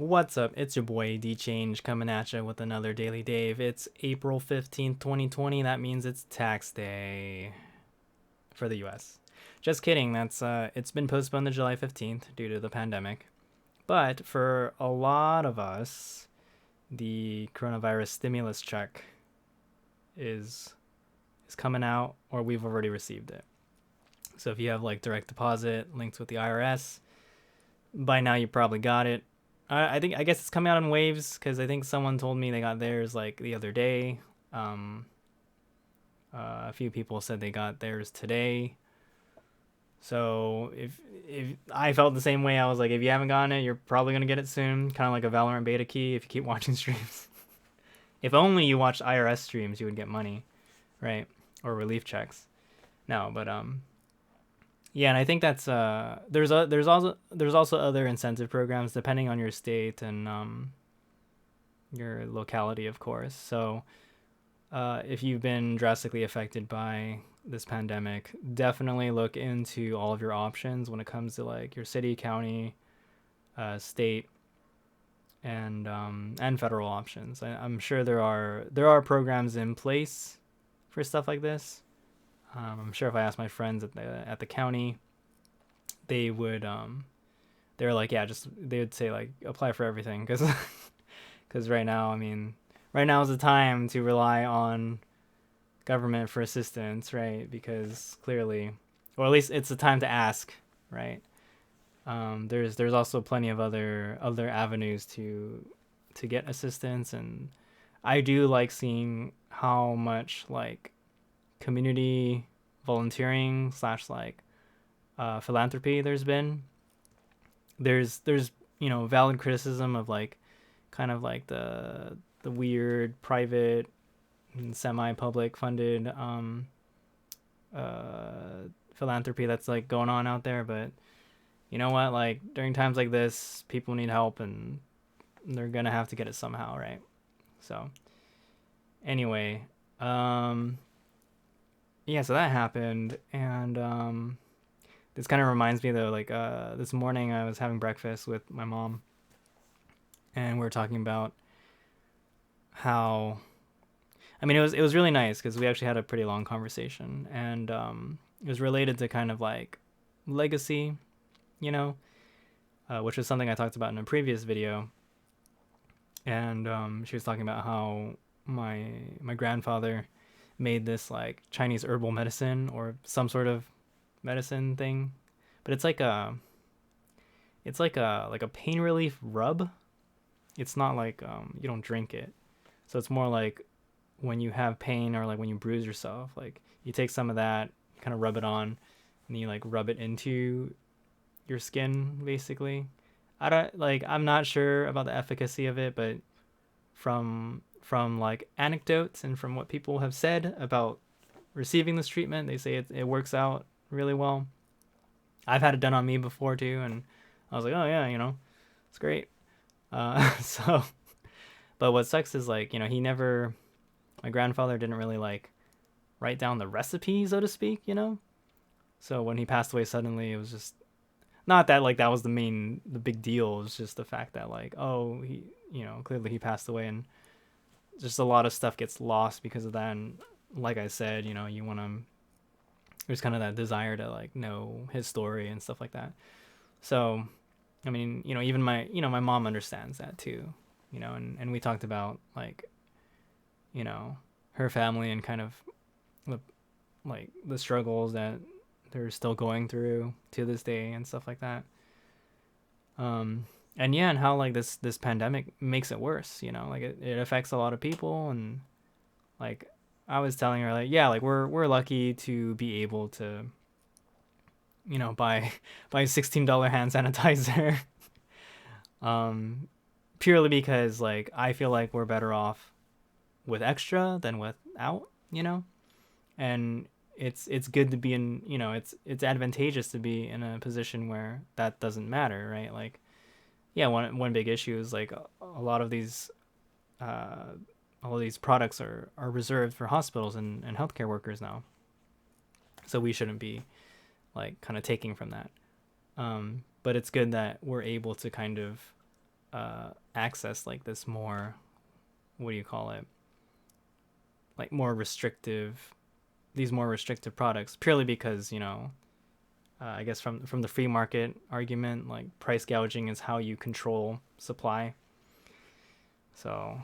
What's up? It's your boy D Change coming at you with another Daily Dave. It's April 15th, 2020. That means it's tax day for the US. Just kidding. That's it's been postponed to July 15th due to the pandemic. But for a lot of us, the coronavirus stimulus check is coming out or we've already received it. So if you have like direct deposit links with the IRS, by now you probably got it. I guess it's coming out in waves because I think someone told me they got theirs like the other day. Um, a few people said they got theirs today. So if I felt the same way, I was like, if you haven't gotten it, you're probably gonna get it soon. Kind of like a Valorant beta key if you keep watching streams. If only you watched IRS streams, you would get money, right? Or relief checks. No, but yeah, and I think that's there's also other incentive programs depending on your state and your locality, of course. So if you've been drastically affected by this pandemic, definitely look into all of your options when it comes to like your city, county, state, and federal options. I'm sure there are programs in place for stuff like this. I'm sure if I asked my friends at the county, they would they're like, yeah, just they would say like apply for everything because right now, I mean, right now is the time to rely on government for assistance, right? Because clearly, or at least it's the time to ask, right? There's also plenty of other avenues to get assistance, and I do like seeing how much like community volunteering slash like philanthropy there's valid criticism of like kind of like the weird private and semi-public funded philanthropy that's like going on out there, but you know what, like during times like this people need help and they're gonna have to get it somehow, right? So anyway, yeah, so that happened, and this kind of reminds me though, like this morning I was having breakfast with my mom, and we were talking about how, I mean, it was really nice because we actually had a pretty long conversation, and it was related to kind of like legacy, you know, which was something I talked about in a previous video, and she was talking about how my grandfather made this like Chinese herbal medicine or some sort of medicine thing, but it's like a pain relief rub. It's not like you don't drink it, so it's more like when you have pain or like when you bruise yourself, like you take some of that, you kind of rub it on, and you like rub it into your skin basically. I'm not sure about the efficacy of it, but from like anecdotes and from what people have said about receiving this treatment, they say it works out really well. I've had it done on me before too, and I was like, oh yeah, it's great. So, but what sucks is like, my grandfather didn't really like write down the recipe, so to speak, So when he passed away suddenly, it was just not that like that was the big deal. It was just the fact that like, oh, he, clearly he passed away, and just a lot of stuff gets lost because of that. And like I said, you want to, there's kind of that desire to like know his story and stuff like that. So, I mean, even my mom understands that too, and we talked about like, her family and kind of like the struggles that they're still going through to this day and stuff like that. And yeah, and how like this pandemic makes it worse, like it affects a lot of people, and like I was telling her like, yeah, like we're lucky to be able to, buy $16 hand sanitizer. um Purely because like I feel like we're better off with extra than without, and it's good to be in, it's advantageous to be in a position where that doesn't matter, right? Like, yeah, one big issue is like a lot of these uh all of these products are reserved for hospitals and healthcare workers now, so we shouldn't be like kind of taking from that. But it's good that we're able to kind of access like this more, what do you call it, like more restrictive, these more restrictive products, purely because, I guess from the free market argument, like price gouging is how you control supply. So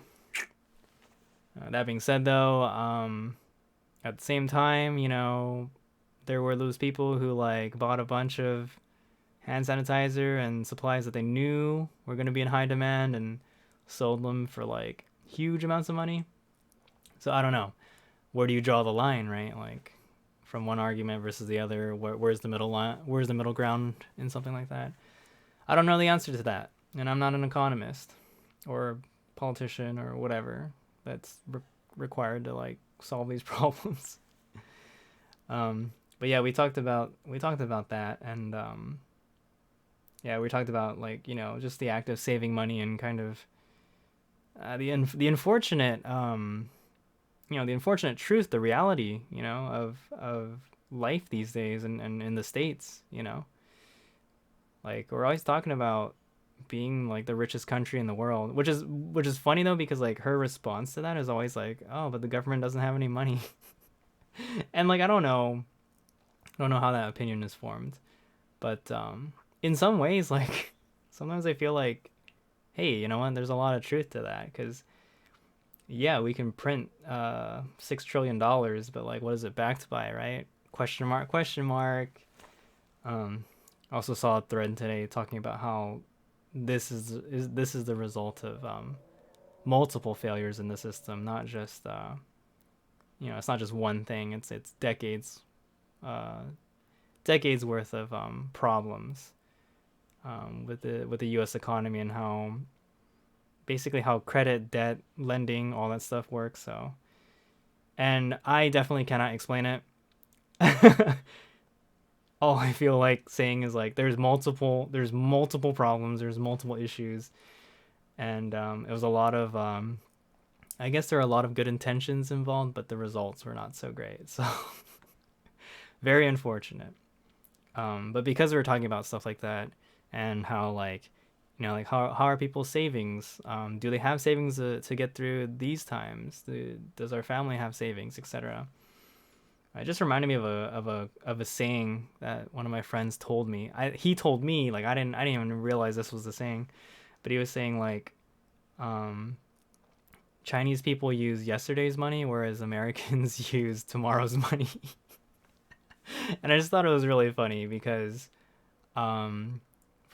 that being said, though, at the same time, there were those people who like bought a bunch of hand sanitizer and supplies that they knew were going to be in high demand and sold them for like huge amounts of money. So I don't know. Where do you draw the line, right? Like from one argument versus the other, where's the middle line? Where's the middle ground in something like that? I don't know the answer to that, and I'm not an economist or politician or whatever that's required to like solve these problems. But yeah, we talked about that, and yeah, we talked about like just the act of saving money and kind of the unfortunate the unfortunate truth, the reality of life these days, and in the States, like we're always talking about being like the richest country in the world, which is funny though, because like her response to that is always like, oh, but the government doesn't have any money. And like I don't know how that opinion is formed, but in some ways, like sometimes I feel like, hey, you know what, there's a lot of truth to that, because yeah, we can print $6 trillion, but like what is it backed by, right? Question mark, question mark. Also saw a thread today talking about how this is the result of multiple failures in the system, not just it's not just one thing. It's decades worth of problems with the U.S. economy, and how basically how credit, debt, lending, all that stuff works. So, and I definitely cannot explain it. All I feel like saying is like there's multiple problems, there's multiple issues, and it was a lot of I guess there are a lot of good intentions involved, but the results were not so great. So very unfortunate. But because we were talking about stuff like that, and how like like how are people's savings? Do they have savings to get through these times? Does our family have savings, etc.? It just reminded me of a saying that one of my friends told me. He told me, like I didn't even realize this was the saying, but he was saying like, Chinese people use yesterday's money, whereas Americans use tomorrow's money. And I just thought it was really funny because, from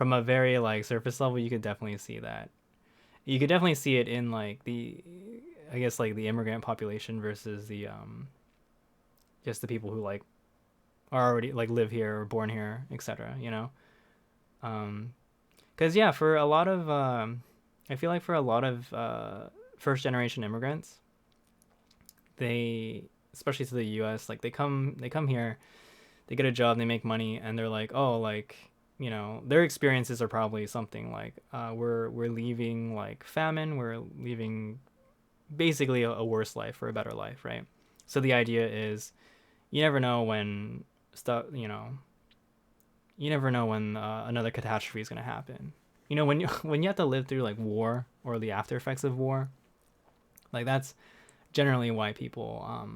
a very like surface level, you could definitely see that. You could definitely see it in like I guess like the immigrant population versus the just the people who like are already like live here or born here, etc. Because yeah, for a lot of I feel like for a lot of first generation immigrants, they, especially to the U.S., like they come here, they get a job, they make money, and they're like, oh, like their experiences are probably something like we're leaving like famine, we're leaving basically a worse life for a better life, right? So the idea is, you never know when stuff, you never know when another catastrophe is going to happen. When you have to live through like war or the after effects of war, like that's generally why people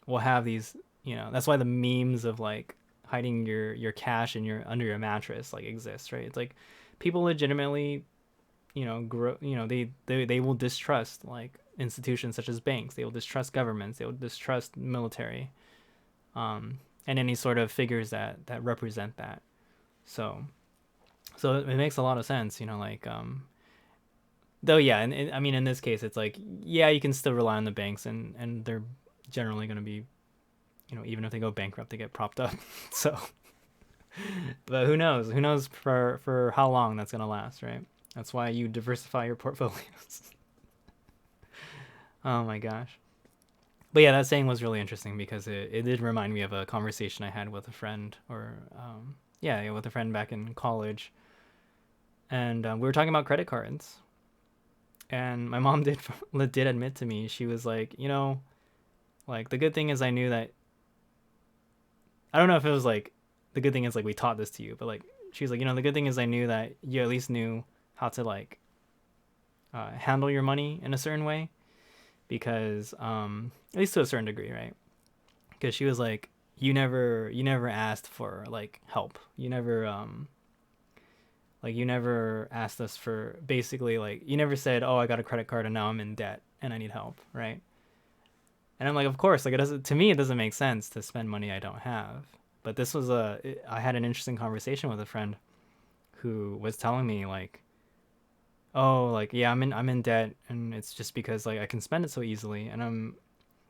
will have these, that's why the memes of like hiding your cash in under your mattress like exist, right? It's like people legitimately, grow, they will distrust like institutions such as banks. They will distrust governments. They will distrust military. And any sort of figures that represent that. So it makes a lot of sense, like, though, yeah, and I mean, in this case, it's like, yeah, you can still rely on the banks, and they're generally going to be, even if they go bankrupt, they get propped up. So, but who knows for how long that's going to last, right? That's why you diversify your portfolios. Oh my gosh. But yeah, that saying was really interesting because it did remind me of a conversation I had with a friend, or with a friend back in college, and we were talking about credit cards, and my mom did admit to me, she was like, like the good thing is I knew that. I don't know if it was like the good thing is like we taught this to you, but like she's like, the good thing is I knew that you at least knew how to like handle your money in a certain way, because at least to a certain degree, right? Because she was like, you never asked for like help. You never asked us for, basically, like, you never said, oh, I got a credit card and now I'm in debt and I need help, right? And I'm like, of course, like, it doesn't, to me, it doesn't make sense to spend money I don't have. But this was I had an interesting conversation with a friend who was telling me like, oh, like, yeah, I'm in debt, and it's just because like I can spend it so easily. And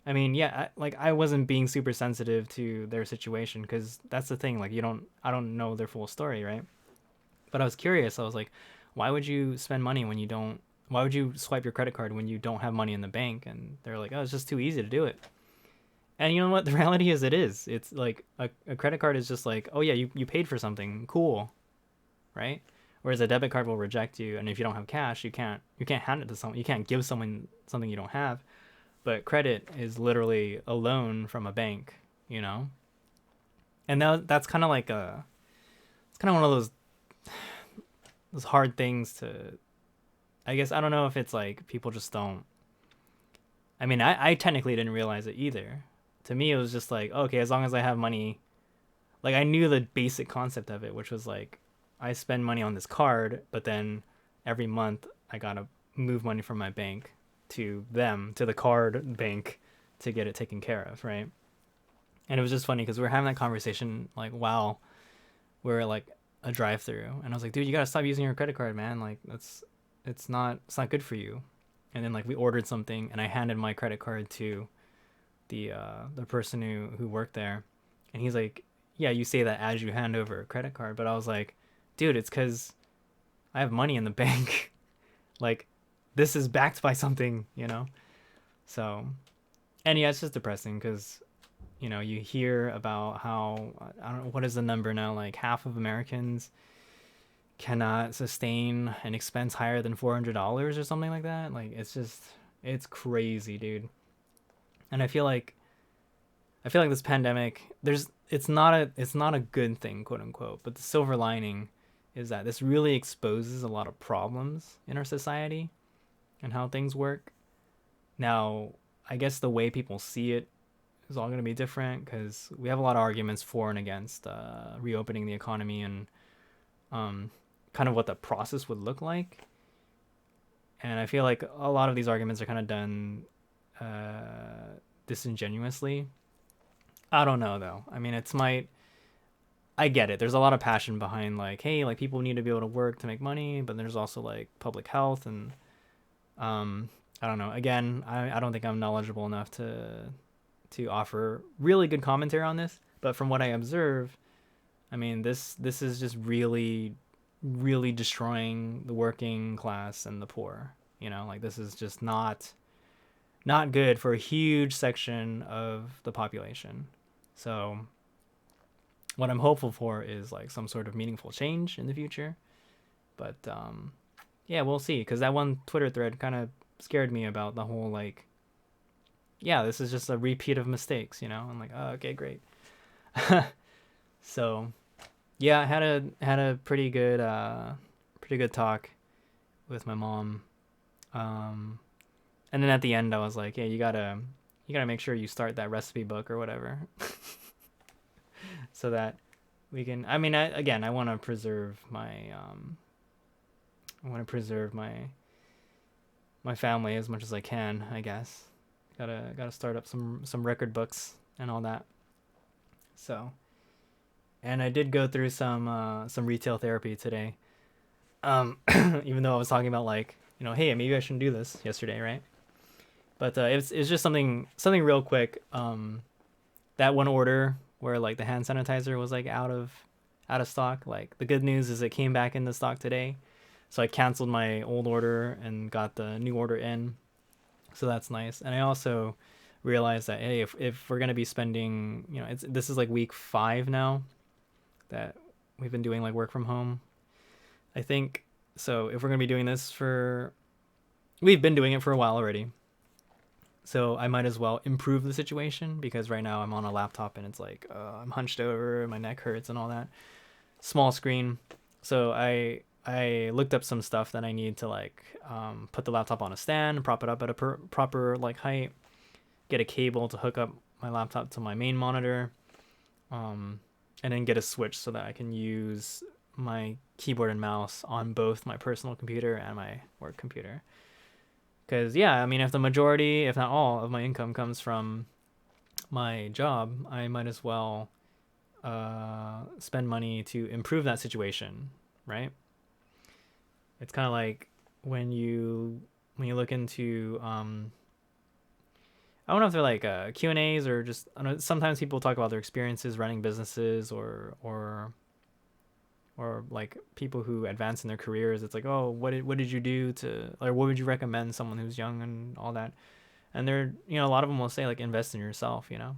I mean, yeah, I wasn't being super sensitive to their situation, because that's the thing, like, I don't know their full story, right? But I was curious. I was like, why would you spend money when you don't? Why would you swipe your credit card when you don't have money in the bank? And they're like, oh, it's just too easy to do it. And you know what? The reality is, it is. It's like a credit card is just like, oh yeah, you paid for something, cool, right? Whereas a debit card will reject you, and if you don't have cash, you can't hand it to someone. You can't give someone something you don't have. But credit is literally a loan from a bank, you know. And that's kind of like it's kind of one of those hard things to, I guess. I don't know if it's like people just don't. I mean, I technically didn't realize it either. To me, it was just like, okay, as long as I have money, like, I knew the basic concept of it, which was like, I spend money on this card, but then every month I gotta move money from my bank to the card bank, to get it taken care of, right? And it was just funny because we were having that conversation like while we're at like a drive-through, and I was like, dude, you gotta stop using your credit card, man. Like, it's not good for you. And then like we ordered something, and I handed my credit card to the person who worked there, and he's like, yeah, you say that as you hand over a credit card, but I was like, dude, it's because I have money in the bank. Like, this is backed by something, you know? So, and yeah, it's just depressing because, you hear about how, I don't know, what is the number now? Like, half of Americans cannot sustain an expense higher than $400 or something like that. Like, it's crazy, dude. And I feel like this pandemic, it's not a good thing, quote unquote, but the silver lining is that this really exposes a lot of problems in our society and how things work. Now, I guess the way people see it is all going to be different, because we have a lot of arguments for and against reopening the economy, and kind of what the process would look like. And I feel like a lot of these arguments are kind of done disingenuously. I don't know, though. I mean, I get it. There's a lot of passion behind, like, hey, like, people need to be able to work to make money, but there's also like public health, and I don't know. Again, I don't think I'm knowledgeable enough to offer really good commentary on this, but from what I observe, I mean, this is just really, really destroying the working class and the poor. Like, this is just not good for a huge section of the population. So what I'm hopeful for is like some sort of meaningful change in the future. But yeah, we'll see. Because that one Twitter thread kind of scared me about the whole, like, yeah, this is just a repeat of mistakes, I'm like, oh, okay, great. So yeah, I had a pretty good talk with my mom. And then at the end I was like, hey, you gotta make sure you start that recipe book or whatever. So that we can, I mean, I want to preserve my my family as much as I can, I guess. Gotta start up some record books and all that. So, and I did go through some retail therapy today. Even though I was talking about, like, hey, maybe I shouldn't do this yesterday, right? But it's just something real quick. That one order where like the hand sanitizer was like out of stock. Like, the good news is it came back into stock today, so I canceled my old order and got the new order in. So that's nice. And I also realized that, hey, if we're gonna be spending, this is like week 5 now that we've been doing like work from home, I think. So if we're gonna be doing this we've been doing it for a while already. So I might as well improve the situation, because right now I'm on a laptop and it's like I'm hunched over, my neck hurts and all that. Small screen. So I I looked up some stuff that I need to like put the laptop on a stand, prop it up at a proper like height, get a cable to hook up my laptop to my main monitor, and then get a switch so that I can use my keyboard and mouse on both my personal computer and my work computer. Because yeah, I mean, if the majority, if not all, of my income comes from my job, I might as well spend money to improve that situation, right? It's kind of like when you look into I don't know if they're like Q&As or just I know sometimes people talk about their experiences running businesses or like people who advance in their careers. It's like, oh, what did you do to, like, what would you recommend someone who's young and all that? And they're, you know, a lot of them will say like invest in yourself, you know,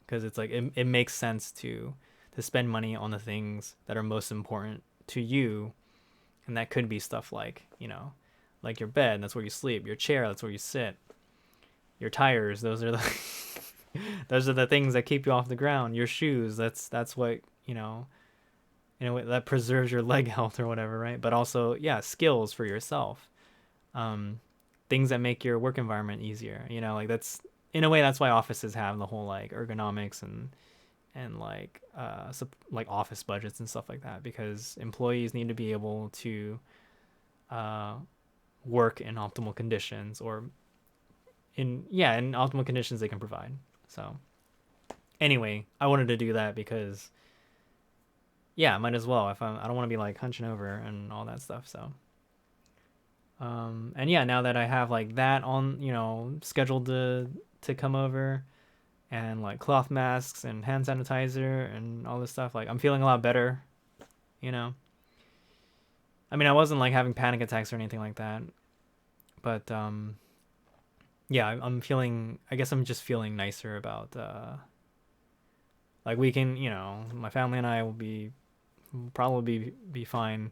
because it's like it makes sense to spend money on the things that are most important to you, and that could be stuff like, you know, like your bed, that's where you sleep, your chair, that's where you sit, your tires, those are the those are the things that keep you off the ground, your shoes, that's what, you know, that preserves your leg health or whatever, right? But also, yeah, skills for yourself, um, things that make your work environment easier. You know, like that's in a way that's why offices have the whole like ergonomics and like like office budgets and stuff like that, because employees need to be able to uh, work in optimal conditions, or in optimal conditions they can provide. So anyway, I wanted to do that because yeah, might as well. If I don't want to be like hunching over and all that stuff. So, and yeah, now that I have like that on, you know, scheduled to come over, and like cloth masks and hand sanitizer and all this stuff, like I'm feeling a lot better. You know, I mean, I wasn't like having panic attacks or anything like that, but yeah, I'm feeling. I guess I'm just feeling nicer about like we can, you know, my family and I will probably be fine.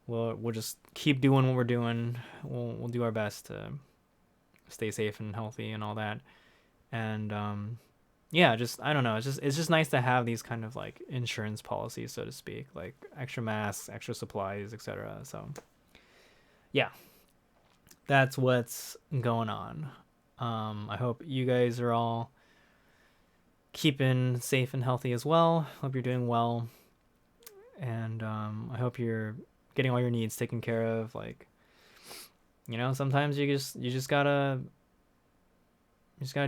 We'll just keep doing what we're doing. We'll do our best to stay safe and healthy and all that. And yeah, just I don't know. It's just nice to have these kind of like insurance policies, so to speak, like extra masks, extra supplies, etc. So yeah, that's what's going on. I hope you guys are all keeping safe and healthy as well. Hope you're doing well, and I hope you're getting all your needs taken care of. Like, you know, sometimes you just gotta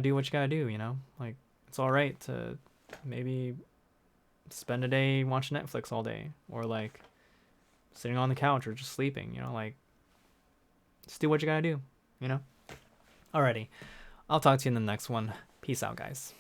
do what you gotta do. You know, like it's all right to maybe spend a day watching Netflix all day, or like sitting on the couch or just sleeping. You know, like just do what you gotta do. You know. Alrighty, I'll talk to you in the next one. Peace out, guys.